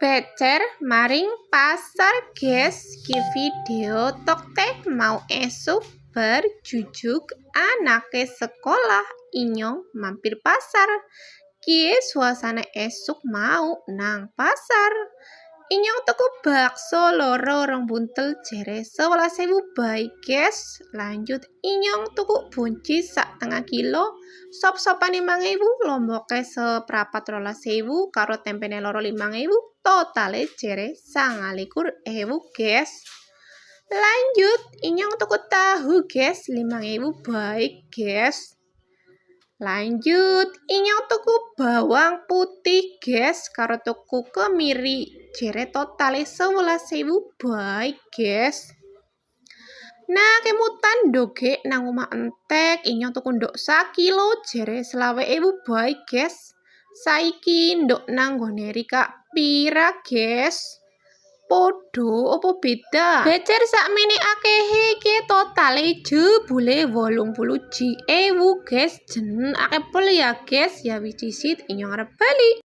Becer maring pasar guys, ki video toktek mau esuk berjujuk anake sekolah inyong mampir pasar. Kie suasana esuk mau nang pasar. Inyong tuku bakso loro rong buntel jere 11.000 baik guys. Lanjut inyong tuku buncis sak tengah kilo, sop-sopan 5.000, lomboke seprapat 12.000 karo tempene loro 5.000, totale jere 29.000 guys. Lanjut inyong tuku tahu guys 5.000 baik guys. Lanjut inyong tuku bawang putih guys karo tuku kemiri jere totale 11.000 baik guys. Nah kemutan doge nang omah entek inyong tuku ndok 1 kilo jere 20.000 baik guys. Saiki ndok nang nggone Rika pira guys? Podo opo beda? Becer sakmene akehe ki totale jebule 80.000 guys. Jen akeh pol ya guys, ya wis disit inyong arep bali.